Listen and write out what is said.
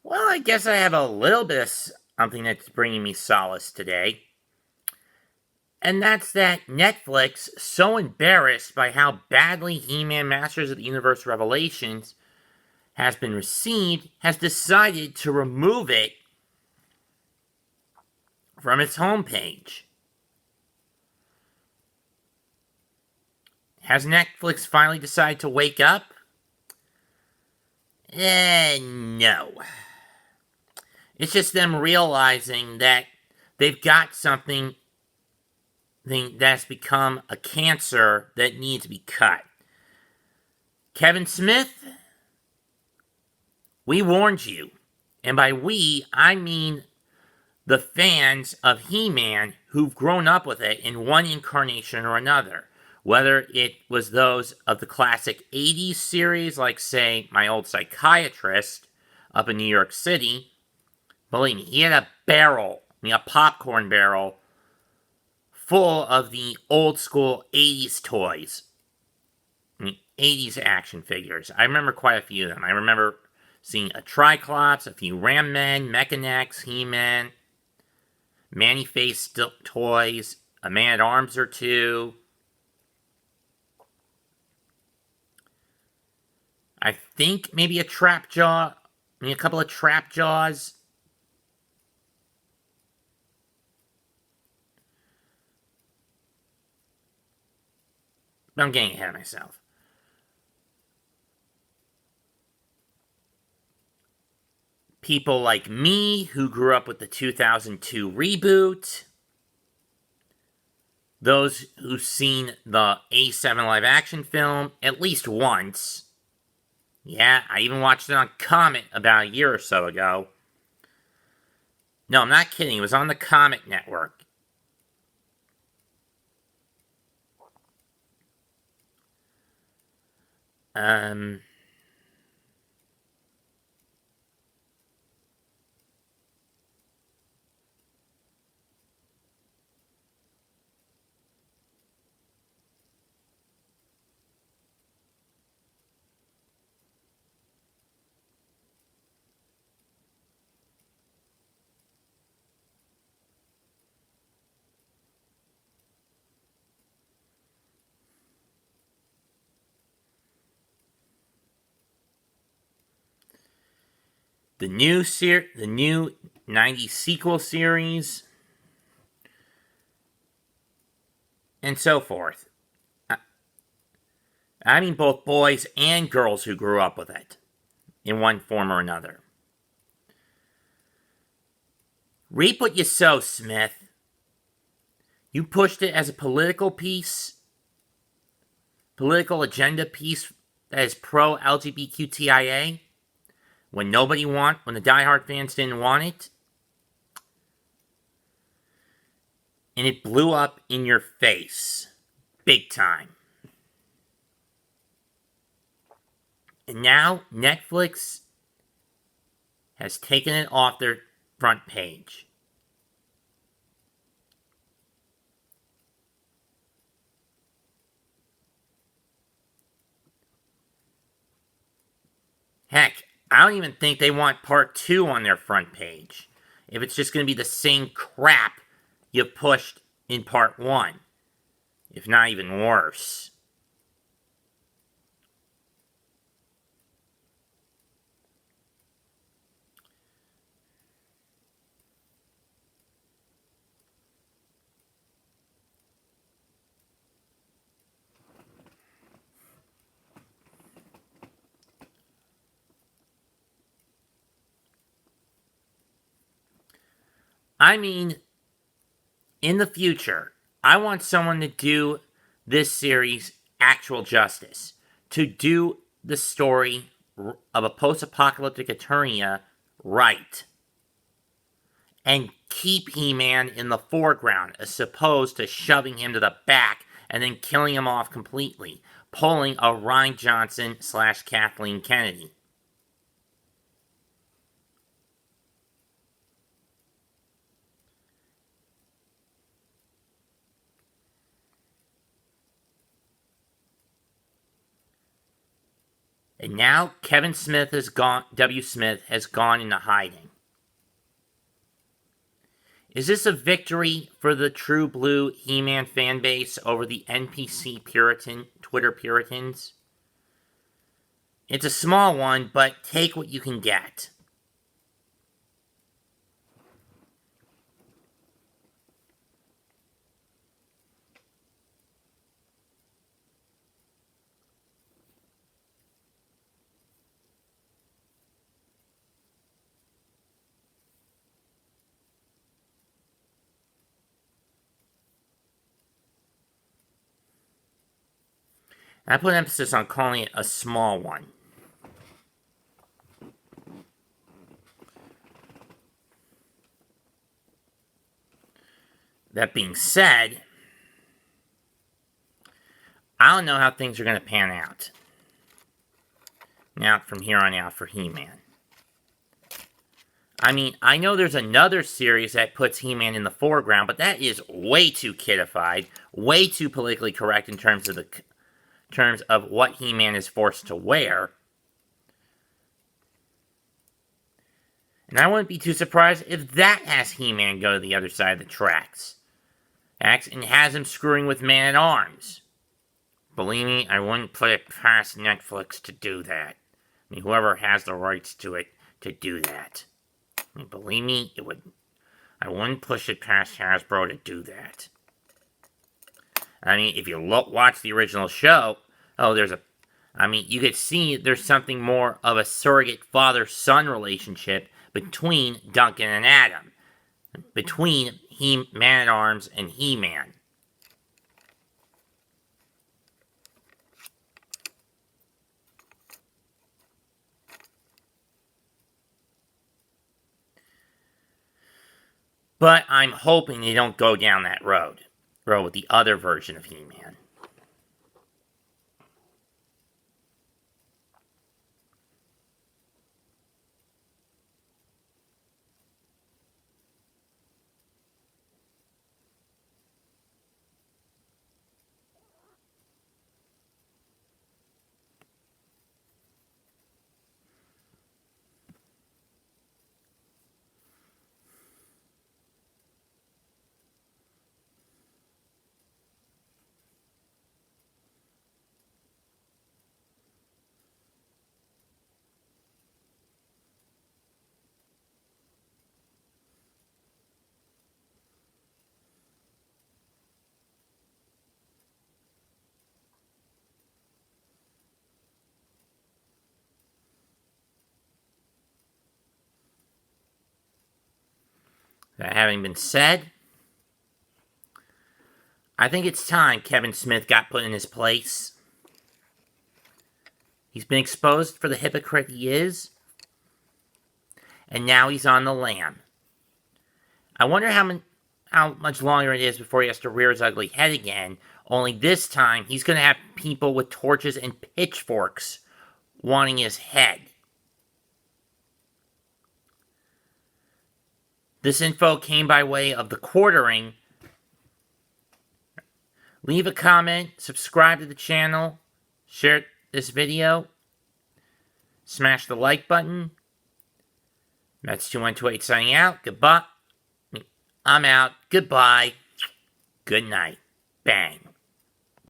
Well, I guess I have a little bit of something that's bringing me solace today. And that's that Netflix, so embarrassed by how badly He-Man Masters of the Universe Revelations has been received, has decided to remove it from its homepage. Has Netflix finally decided to wake up? No. It's just them realizing that they've got something that's become a cancer that needs to be cut. Kevin Smith, we warned you. And by we, I mean the fans of He-Man who've grown up with it in one incarnation or another. Whether it was those of the classic 80s series, like, say, my old psychiatrist up in New York City. Believe me, he had a barrel, a popcorn barrel, full of the old school 80s toys. 80s action figures. I remember quite a few of them. I remember seeing a Triclops, a few Ram Men, Mechanics, He-Man, Manny-faced toys, a Man-at-Arms or two. I think maybe a Trapjaw, a couple of Trapjaws. I'm getting ahead of myself. People like me who grew up with the 2002 reboot. Those who've seen the A7 live action film at least once. Yeah, I even watched it on Comet about a year or so ago. No, I'm not kidding. It was on the Comet Network. Um, the new 90s sequel series, and so forth. I mean both boys and girls who grew up with it, in one form or another. Reap what you sow, Smith. You pushed it as a political agenda piece that is pro-LGBTQIA, when the diehard fans didn't want it. And it blew up in your face. Big time. And now Netflix has taken it off their front page. Heck, I don't even think they want part 2 on their front page. If it's just going to be the same crap you pushed in part 1. If not even worse. I mean, in the future, I want someone to do this series actual justice. To do the story of a post-apocalyptic Eternia right. And keep He-Man in the foreground as opposed to shoving him to the back and then killing him off completely. Pulling a Rian Johnson / Kathleen Kennedy. And now Kevin Smith has gone, W. Smith has gone into hiding. Is this a victory for the true blue He-Man fan base over the NPC Twitter Puritans? It's a small one, but take what you can get. I put emphasis on calling it a small one. That being said, I don't know how things are going to pan out. Now, from here on out for He-Man. I mean, I know there's another series that puts He-Man in the foreground, but that is way too kidified, way too politically correct in terms of what He-Man is forced to wear. And I wouldn't be too surprised if that has He-Man go to the other side of the tracks. And has him screwing with Man-at-Arms. Believe me, I wouldn't put it past Netflix to do that. I mean, whoever has the rights to it, to do that. I mean, believe me, I wouldn't push it past Hasbro to do that. I mean, if you watch the original show, you could see there's something more of a surrogate father-son relationship between Duncan and Adam. Between Man-at-Arms and He-Man. But I'm hoping they don't go down that road with the other version of He-Man. That having been said, I think it's time Kevin Smith got put in his place. He's been exposed for the hypocrite he is, and now he's on the lam. I wonder how much longer it is before he has to rear his ugly head again, only this time he's going to have people with torches and pitchforks wanting his head. This info came by way of the quartering. Leave a comment, subscribe to the channel, share this video, smash the like button. That's 2128 signing out. Goodbye. I'm out. Goodbye. Good night. Bang.